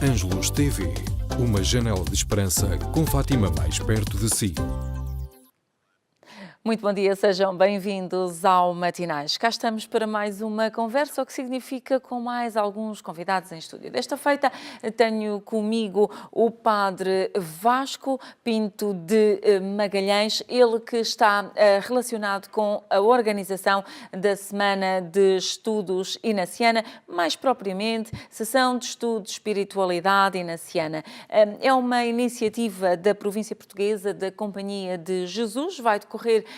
Ângelos TV, uma janela de esperança com Fátima mais perto de si. Muito bom dia, sejam bem-vindos ao Matinais. Cá estamos para mais uma conversa, o que significa com mais alguns convidados em estúdio. Desta feita tenho comigo o Padre Vasco Pinto de Magalhães, ele que está relacionado com a organização da Semana de Estudos Inaciana, mais propriamente, Sessão de Estudos de Espiritualidade Inaciana. É uma iniciativa da província portuguesa da Companhia de Jesus, vai decorrer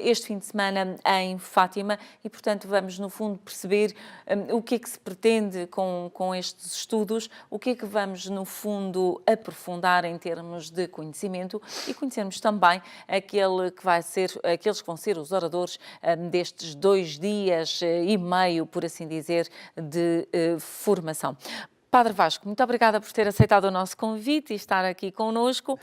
este fim de semana em Fátima e, portanto, vamos, no fundo, perceber o que é que se pretende com estes estudos, o que é que vamos, no fundo, aprofundar em termos de conhecimento e conhecermos também aqueles que vão ser os oradores destes 2 dias e meio, por assim dizer, de formação. Padre Vasco, muito obrigada por ter aceitado o nosso convite e estar aqui connosco.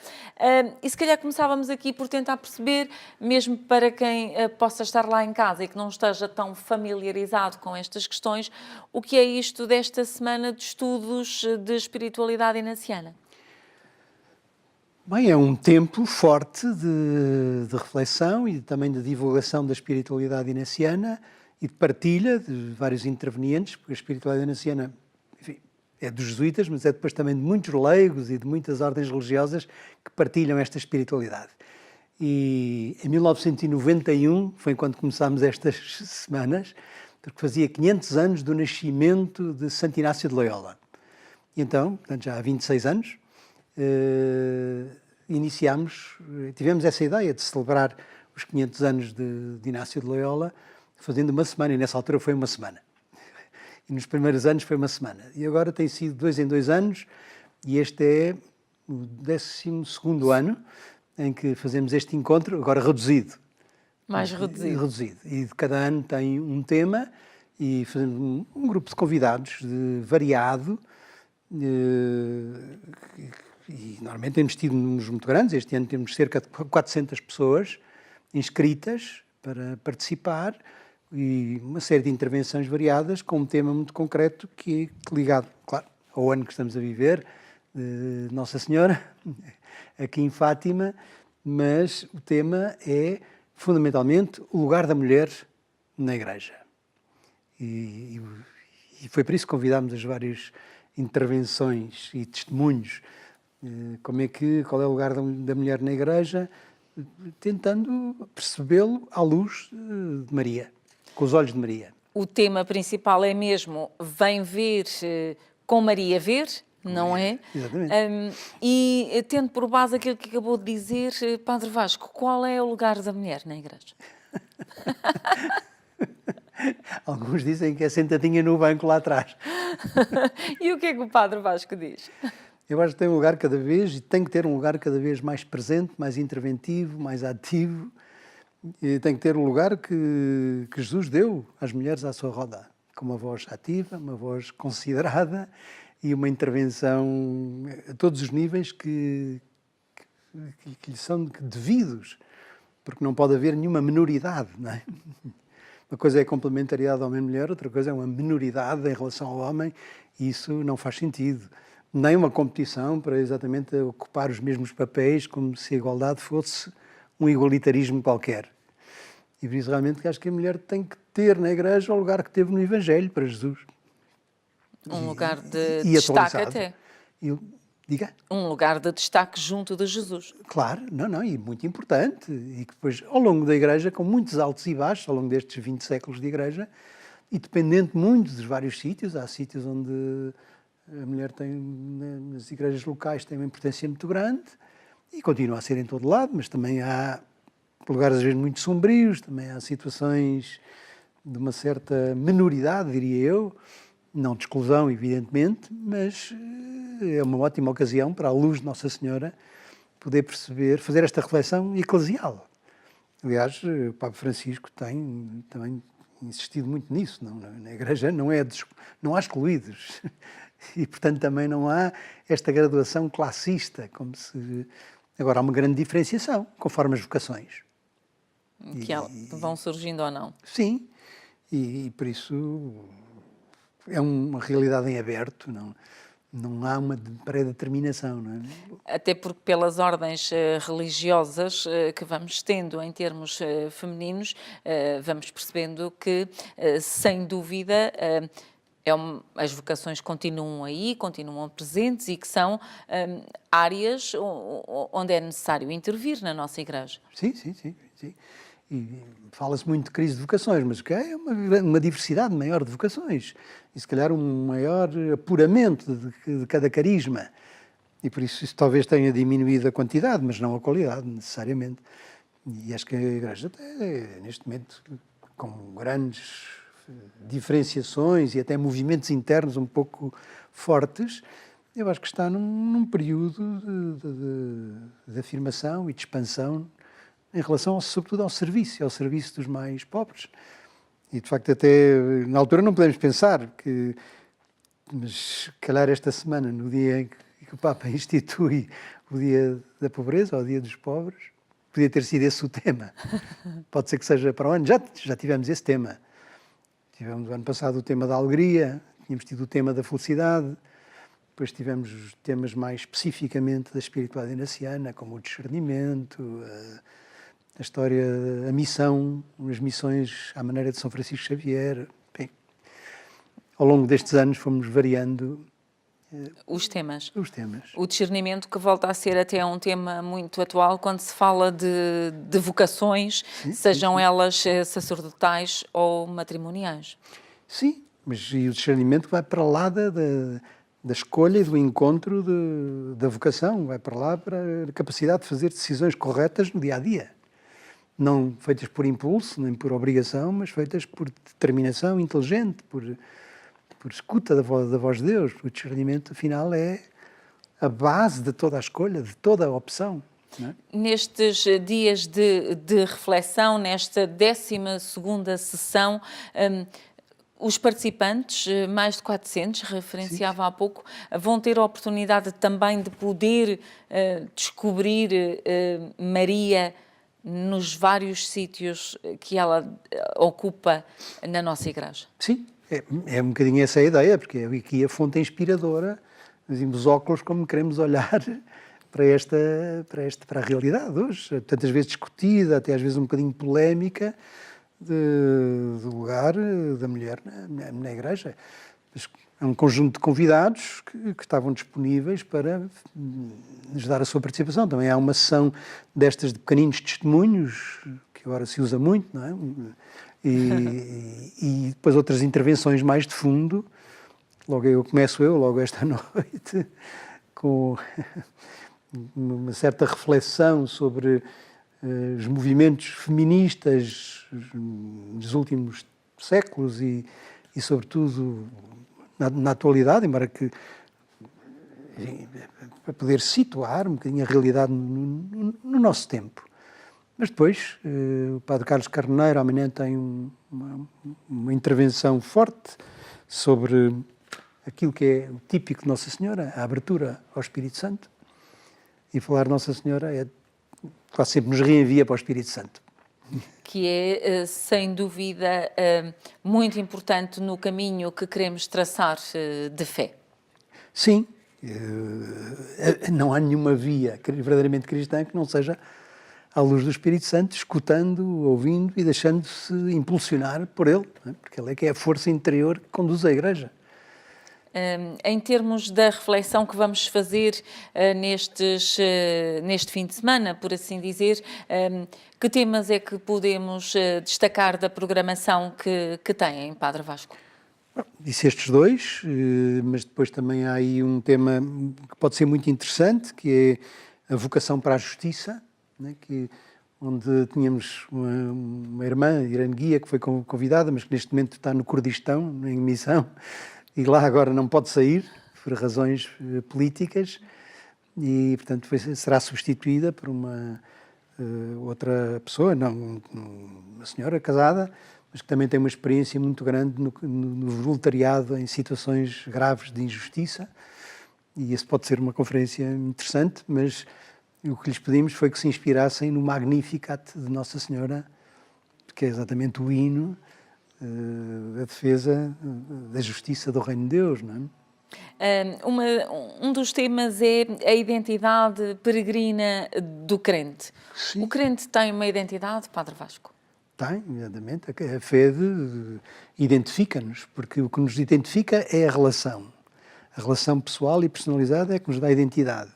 E se calhar começávamos aqui por tentar perceber, mesmo para quem possa estar lá em casa e que não esteja tão familiarizado com estas questões, o que é isto desta Semana de Estudos de Espiritualidade Inaciana? Bem, é um tempo forte de reflexão e também de divulgação da espiritualidade inaciana e de partilha de vários intervenientes, porque a espiritualidade inaciana, enfim, é dos jesuítas, mas é depois também de muitos leigos e de muitas ordens religiosas que partilham esta espiritualidade. E em 1991 foi quando começámos estas semanas, porque fazia 500 anos do nascimento de Santo Inácio de Loyola. E então, portanto, já há 26 anos, tivemos essa ideia de celebrar os 500 anos de Inácio de Loyola, fazendo uma semana, e nessa altura foi uma semana. E nos primeiros anos foi uma semana. E agora tem sido 2 em 2 anos, e este é o 12º ano em que fazemos este encontro, agora reduzido. Mais reduzido. E de cada ano tem um tema, e fazemos um grupo de convidados variado, e normalmente temos tido números muito grandes. Este ano temos cerca de 400 pessoas inscritas para participar, e uma série de intervenções variadas com um tema muito concreto que é ligado, claro, ao ano que estamos a viver, de Nossa Senhora, aqui em Fátima, mas o tema é, fundamentalmente, o lugar da mulher na Igreja. E foi por isso que convidámos as várias intervenções e testemunhos. Qual é o lugar da mulher na Igreja, tentando percebê-lo à luz de Maria. Com os olhos de Maria. O tema principal é mesmo vem ver com Maria ver, não é? Exatamente. E tendo por base aquilo que acabou de dizer, Padre Vasco, qual é o lugar da mulher na Igreja? Alguns dizem que é sentadinha no banco lá atrás. E o que é que o Padre Vasco diz? Eu acho que tem um lugar cada vez, e tem que ter um lugar cada vez mais presente, mais interventivo, mais ativo. E tem que ter um lugar que Jesus deu às mulheres à sua roda, com uma voz ativa, uma voz considerada e uma intervenção a todos os níveis que lhe são devidos, porque não pode haver nenhuma minoridade, não é? Uma coisa é a complementariedade homem-mulher, outra coisa é uma minoridade em relação ao homem, e isso não faz sentido. Nem uma competição para exatamente ocupar os mesmos papéis, como se a igualdade fosse um igualitarismo qualquer. E por isso realmente acho que a mulher tem que ter na Igreja o lugar que teve no Evangelho para Jesus. Um lugar de destaque até. Diga? Um lugar de destaque junto de Jesus. Claro, e muito importante. E que depois, ao longo da Igreja, com muitos altos e baixos, ao longo destes 20 séculos de Igreja, e dependente muito dos vários sítios, há sítios onde a mulher tem, nas igrejas locais, tem uma importância muito grande, e continua a ser em todo lado, mas também há lugares às vezes muito sombrios, também há situações de uma certa minoridade, diria eu, não de exclusão, evidentemente, mas é uma ótima ocasião para, à luz de Nossa Senhora, poder perceber, fazer esta reflexão eclesial. Aliás, o Papa Francisco tem também insistido muito nisso. Na Igreja não há excluídos. E, portanto, também não há esta graduação classista, como se... Agora, há uma grande diferenciação, conforme as vocações. Que vão surgindo ou não. Sim, e por isso é uma realidade em aberto, não? Não há uma predeterminação, não é? Até porque pelas ordens religiosas que vamos tendo em termos femininos, vamos percebendo que, sem dúvida, as vocações continuam aí, continuam presentes e que são áreas onde é necessário intervir na nossa Igreja. Sim, sim, sim, sim. E fala-se muito de crise de vocações, mas o que é uma diversidade maior de vocações e se calhar um maior apuramento de cada carisma. E por isso talvez tenha diminuído a quantidade, mas não a qualidade, necessariamente. E acho que a Igreja até, neste momento, com grandes diferenciações e até movimentos internos um pouco fortes, eu acho que está num período de afirmação e de expansão em relação, sobretudo, ao serviço dos mais pobres. E, de facto, até na altura não podemos pensar mas, calhar, esta semana, no dia em que o Papa institui o Dia da Pobreza, ou o Dia dos Pobres, podia ter sido esse o tema. Pode ser que seja para o ano. Já tivemos esse tema. Tivemos, o ano passado, o tema da alegria, tínhamos tido o tema da felicidade, depois tivemos os temas mais especificamente da espiritualidade inaciana, como o discernimento, a história, a missão, as missões à maneira de São Francisco Xavier. Bem, ao longo destes anos fomos variando os temas. O discernimento, que volta a ser até um tema muito atual quando se fala de vocações, sejam elas sacerdotais ou matrimoniais. Sim, mas e o discernimento vai para lá da escolha e do encontro da vocação, vai para lá para a capacidade de fazer decisões corretas no dia-a-dia. Não feitas por impulso, nem por obrigação, mas feitas por determinação inteligente, por escuta da voz de Deus. O discernimento, afinal, é a base de toda a escolha, de toda a opção. Não é? Nestes dias de reflexão, nesta 12ª sessão, os participantes, mais de 400, referenciava há pouco, vão ter a oportunidade também de poder descobrir Maria nos vários sítios que ela ocupa na nossa Igreja. Sim, é um bocadinho essa a ideia, porque é aqui a fonte inspiradora, os óculos como queremos olhar para a realidade hoje, tantas vezes discutida, até às vezes um bocadinho polémica, do lugar da mulher na Igreja. É um conjunto de convidados que estavam disponíveis para nos dar a sua participação. Também há uma sessão destas de pequeninos testemunhos, que agora se usa muito, não é? E depois outras intervenções mais de fundo. Logo esta noite, com uma certa reflexão sobre os movimentos feministas dos últimos séculos e sobretudo, na atualidade, embora que, enfim, para poder situar um bocadinho a realidade no nosso tempo. Mas depois, o Padre Carlos Carneiro amanhã tem uma intervenção forte sobre aquilo que é o típico de Nossa Senhora, a abertura ao Espírito Santo. E falar de Nossa Senhora quase sempre nos reenvia para o Espírito Santo. Que é, sem dúvida, muito importante no caminho que queremos traçar de fé. Sim, não há nenhuma via verdadeiramente cristã que não seja à luz do Espírito Santo, escutando, ouvindo e deixando-se impulsionar por ele, não é? Porque ele é que é a força interior que conduz a Igreja. Em termos da reflexão que vamos fazer neste fim de semana, por assim dizer, que temas é que podemos destacar da programação que têm, Padre Vasco? Disse estes dois, mas depois também há aí um tema que pode ser muito interessante, que é a vocação para a justiça, né? Onde tínhamos uma irmã, Irene Guia, que foi convidada, mas que neste momento está no Kurdistão, em missão, e lá agora não pode sair, por razões políticas, e, portanto, será substituída por uma outra pessoa, não, uma senhora casada, mas que também tem uma experiência muito grande no voluntariado em situações graves de injustiça, e isso pode ser uma conferência interessante, mas o que lhes pedimos foi que se inspirassem no Magnificat de Nossa Senhora, que é exatamente o hino da defesa da justiça do Reino de Deus, não é? Um dos temas é a identidade peregrina do crente. Sim. O crente tem uma identidade, Padre Vasco? Tem, evidentemente. A fé identifica-nos, porque o que nos identifica é a relação. A relação pessoal e personalizada é que nos dá identidade.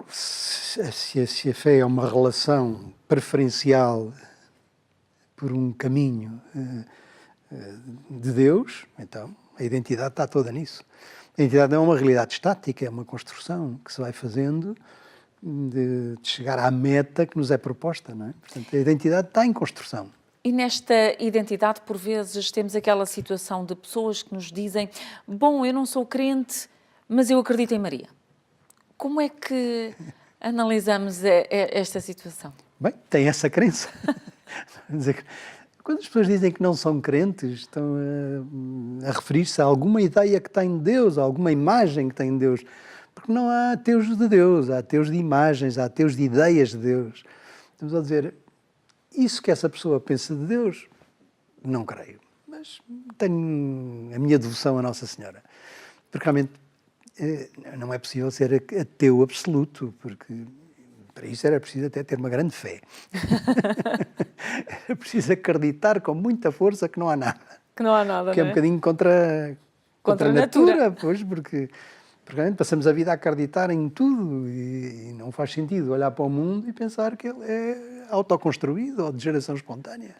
Se a fé é uma relação preferencial por um caminho de Deus, então a identidade está toda nisso. A identidade não é uma realidade estática, é uma construção que se vai fazendo de chegar à meta que nos é proposta, não é? Portanto, a identidade está em construção. E nesta identidade, por vezes, temos aquela situação de pessoas que nos dizem: bom, eu não sou crente, mas eu acredito em Maria. Como é que analisamos esta situação? Bem, tem essa crença. Quando as pessoas dizem que não são crentes, estão a referir-se a alguma ideia que têm de Deus, a alguma imagem que têm de Deus. Porque não há ateus de Deus, há ateus de imagens, há ateus de ideias de Deus. Estamos a dizer, isso que essa pessoa pensa de Deus, não creio. Mas tenho a minha devoção a Nossa Senhora. Porque realmente não é possível ser ateu absoluto, porque para isso era preciso até ter uma grande fé. Era preciso acreditar com muita força que não há nada. Que não há nada, que é um bocadinho contra a natura, pois, porque realmente passamos a vida a acreditar em tudo e não faz sentido olhar para o mundo e pensar que ele é autoconstruído ou de geração espontânea.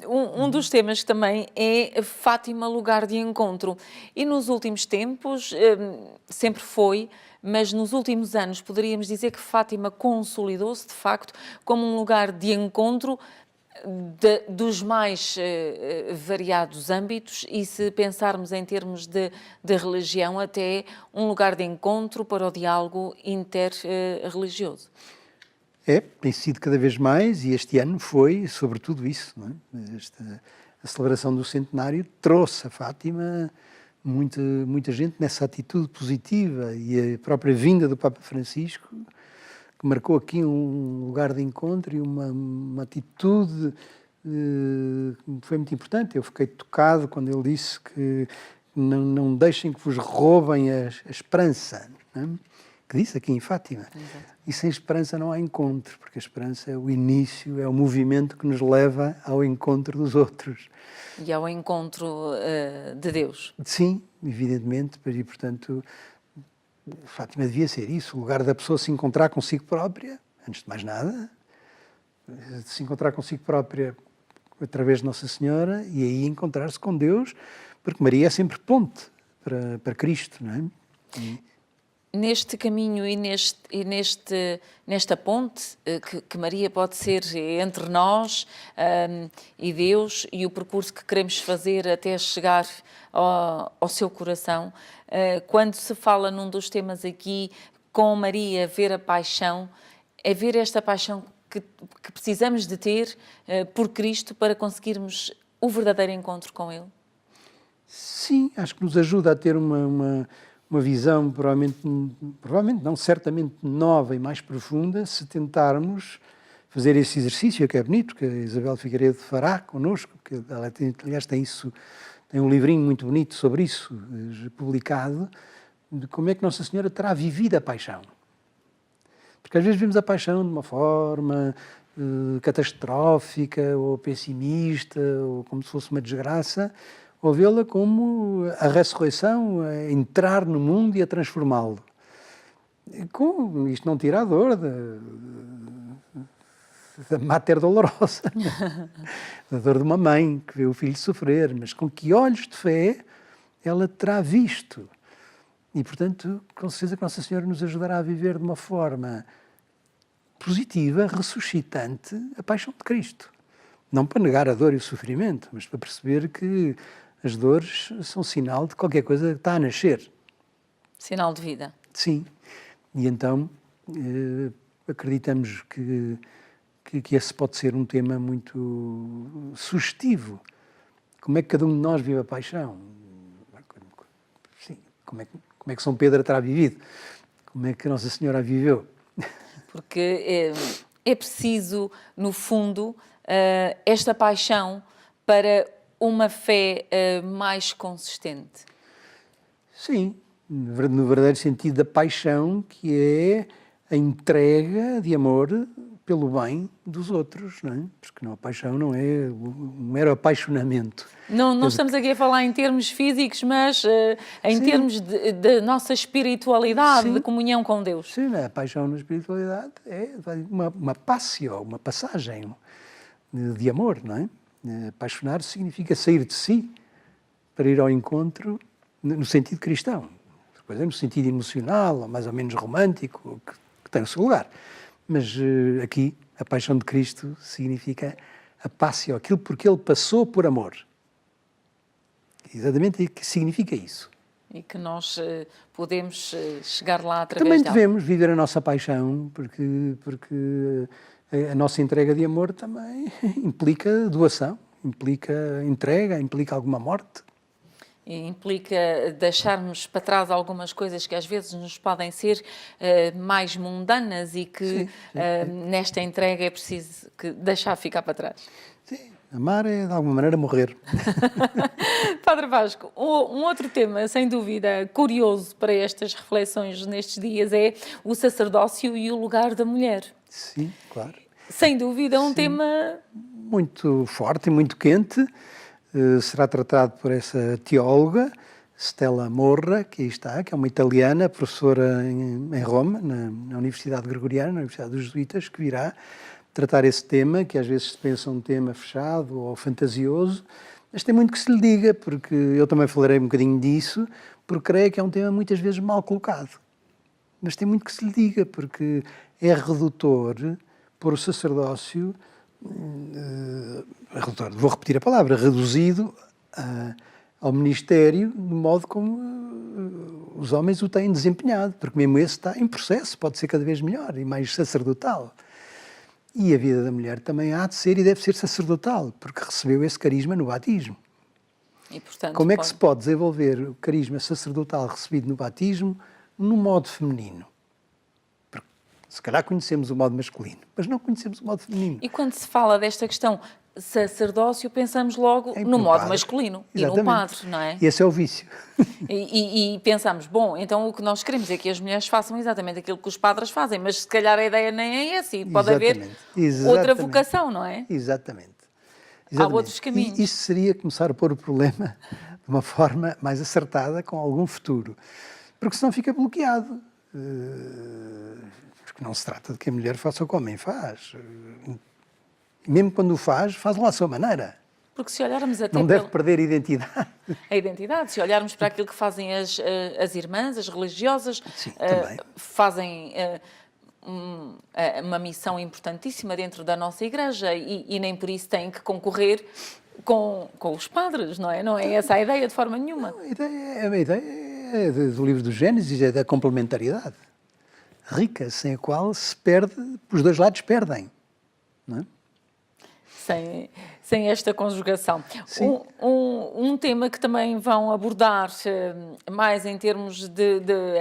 Um dos temas também é Fátima, lugar de encontro. E nos últimos tempos, sempre foi, mas nos últimos anos poderíamos dizer que Fátima consolidou-se, de facto, como um lugar de encontro dos mais variados âmbitos e, se pensarmos em termos de religião, até um lugar de encontro para o diálogo interreligioso. Tem sido cada vez mais, e este ano foi sobretudo isso, não é? A celebração do centenário trouxe a Fátima muita gente nessa atitude positiva, e a própria vinda do Papa Francisco, que marcou aqui um lugar de encontro e uma atitude que foi muito importante. Eu fiquei tocado quando ele disse que não deixem que vos roubem a esperança, não é? Que disse aqui em Fátima. Exato. E sem esperança não há encontro, porque a esperança é o início, é o movimento que nos leva ao encontro dos outros. E ao encontro de Deus. Sim, evidentemente, e portanto, Fátima devia ser isso, o lugar da pessoa se encontrar consigo própria, antes de mais nada, se encontrar consigo própria através de Nossa Senhora e aí encontrar-se com Deus, porque Maria é sempre ponte para Cristo, não é? Neste caminho e nesta ponte que Maria pode ser entre nós e Deus, e o percurso que queremos fazer até chegar ao seu coração, quando se fala num dos temas aqui, com Maria, ver a paixão, é ver esta paixão que precisamos de ter por Cristo para conseguirmos o verdadeiro encontro com Ele? Sim, acho que nos ajuda a ter uma visão provavelmente não, certamente nova e mais profunda, se tentarmos fazer esse exercício, que é bonito, que a Isabel Figueiredo fará connosco, porque ela aliás tem um livrinho muito bonito sobre isso, publicado, de como é que Nossa Senhora terá vivido a paixão. Porque às vezes vemos a paixão de uma forma catastrófica, ou pessimista, ou como se fosse uma desgraça, ou vê-la como a ressurreição, a entrar no mundo e a transformá-lo. Isto não tira a dor da mater dolorosa, da dor de uma mãe que vê o filho sofrer, mas com que olhos de fé ela terá visto. E, portanto, com certeza que Nossa Senhora nos ajudará a viver de uma forma positiva, ressuscitante, a paixão de Cristo. Não para negar a dor e o sofrimento, mas para perceber que as dores são sinal de qualquer coisa que está a nascer. Sinal de vida. Sim. E então acreditamos que esse pode ser um tema muito sugestivo. Como é que cada um de nós vive a paixão? Sim. Como é que São Pedro a terá vivido? Como é que Nossa Senhora a viveu? Porque é preciso, no fundo, esta paixão para uma fé mais consistente. Sim, no verdadeiro sentido da paixão, que é a entrega de amor pelo bem dos outros, não é? Porque a paixão não é um mero apaixonamento. Não estamos aqui a falar em termos físicos, mas em Sim. termos de nossa espiritualidade, Sim. de comunhão com Deus. Sim, a paixão na espiritualidade é uma passio, uma passagem de amor, não é? Apaixonar significa sair de si para ir ao encontro no sentido cristão. Depois é no sentido emocional, ou mais ou menos romântico, que tem o seu lugar. Mas aqui, a paixão de Cristo significa a passio, aquilo porque Ele passou por amor. Exatamente o que significa isso. E que nós podemos chegar lá através Também dela. devemos viver a nossa paixão, porque a nossa entrega de amor também implica doação, implica entrega, implica alguma morte. E implica deixarmos para trás algumas coisas que às vezes nos podem ser mais mundanas e que nesta entrega é preciso deixar ficar para trás. Sim, amar é de alguma maneira morrer. Padre Vasco, um outro tema, sem dúvida, curioso para estas reflexões nestes dias é o sacerdócio e o lugar da mulher. Sim, claro. Sem dúvida, um tema muito forte e muito quente. Será tratado por essa teóloga, Stella Morra, que aí está, que é uma italiana, professora em Roma, na Universidade Gregoriana, na Universidade dos Jesuítas, que virá tratar esse tema, que às vezes se pensa um tema fechado ou fantasioso, mas tem muito que se lhe diga, porque eu também falarei um bocadinho disso, porque creio que é um tema muitas vezes mal colocado. Mas tem muito que se lhe diga, porque é redutor pôr o sacerdócio, vou repetir a palavra, reduzido ao ministério, do modo como os homens o têm desempenhado, porque mesmo esse está em processo, pode ser cada vez melhor e mais sacerdotal. E a vida da mulher também há de ser e deve ser sacerdotal, porque recebeu esse carisma no batismo. e, portanto, Como é que se pode desenvolver o carisma sacerdotal recebido no batismo no modo feminino? Porque se calhar conhecemos o modo masculino, mas não conhecemos o modo feminino. E quando se fala desta questão sacerdócio, pensamos logo no modo masculino e no padre, não é? E esse é o vício. E pensamos, bom, então o que nós queremos é que as mulheres façam exatamente aquilo que os padres fazem, mas se calhar a ideia nem é essa e pode haver outra vocação, não é? Exatamente. Há outros caminhos. E isso seria começar a pôr o problema de uma forma mais acertada, com algum futuro. Porque senão fica bloqueado. Porque não se trata de que a mulher faça o que o homem faz. Mesmo quando o faz, faz-o à sua maneira. Porque se olharmos até não deve perder a identidade. A identidade, se olharmos para aquilo que fazem as irmãs, as religiosas, Sim, também. fazem uma missão importantíssima dentro da nossa igreja e nem por isso têm que concorrer com os padres, não é? Não é essa a ideia de forma nenhuma. Não, a ideia do livro do Gênesis é da complementaridade rica, sem a qual se perde, os dois lados perdem, não é? Sem esta conjugação. Um tema que também vão abordar mais em termos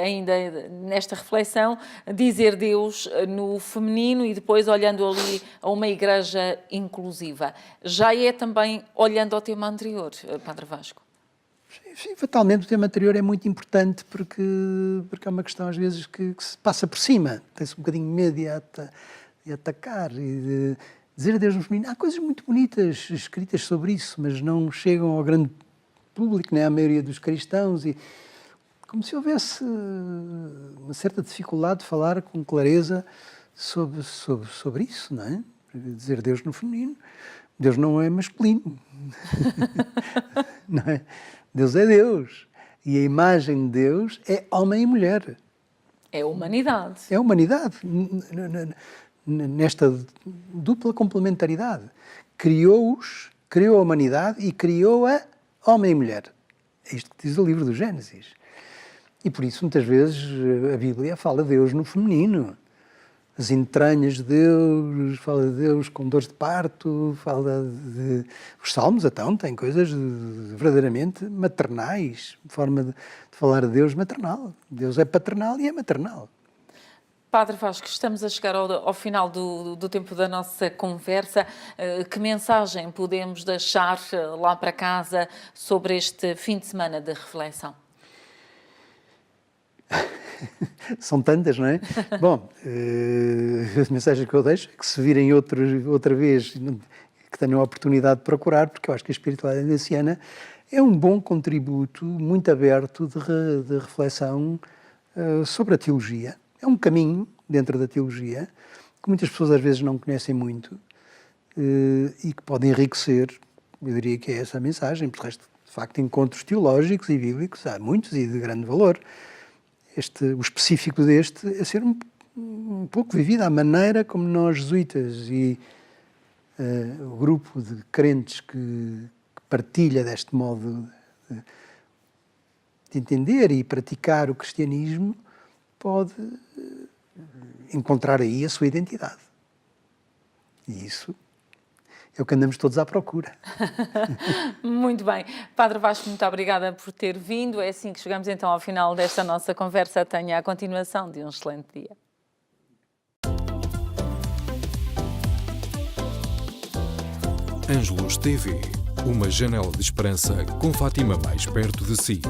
ainda nesta reflexão, dizer Deus no feminino e depois olhando ali a uma igreja inclusiva. Já é também olhando ao tema anterior, Padre Vasco? Sim, fatalmente o tema anterior é muito importante porque é uma questão às vezes que se passa por cima, tem-se um bocadinho de medo de atacar e de dizer a Deus no feminino. Há coisas muito bonitas escritas sobre isso, mas não chegam ao grande público, nem à maioria dos cristãos, e como se houvesse uma certa dificuldade de falar com clareza sobre isso, não é? Dizer Deus no feminino. Deus não é masculino, não é? Deus é Deus, e a imagem de Deus é homem e mulher. É a humanidade. É a humanidade. Nesta dupla complementaridade. Criou a humanidade e criou-a homem e mulher. É isto que diz o livro do Gênesis. E por isso, muitas vezes, a Bíblia fala de Deus no feminino. As entranhas de Deus, fala de Deus com dores de parto, Os Salmos, então, têm coisas verdadeiramente maternais, forma de falar de Deus maternal. Deus é paternal e é maternal. Padre Vasco, estamos a chegar ao final do tempo da nossa conversa. Que mensagem podemos deixar lá para casa sobre este fim de semana de reflexão? São tantas, não é? Bom, a mensagem que eu deixo é que se virem outra vez, que tenham a oportunidade de procurar, porque eu acho que a espiritualidade ignaciana é um bom contributo, muito aberto, de reflexão sobre a teologia. É um caminho dentro da teologia, que muitas pessoas às vezes não conhecem muito, e que pode enriquecer, eu diria que é essa a mensagem, por resto, de facto, encontros teológicos e bíblicos, há muitos e de grande valor. O específico deste é ser um pouco vivido à maneira como nós, jesuítas, e o grupo de crentes que partilha deste modo de entender e praticar o cristianismo, pode encontrar aí a sua identidade. E isso é o que andamos todos à procura. Muito bem. Padre Vasco, muito obrigada por ter vindo. É assim que chegamos então ao final desta nossa conversa. Tenha a continuação de um excelente dia. Ângelos TV, uma janela de esperança com Fátima mais perto de si.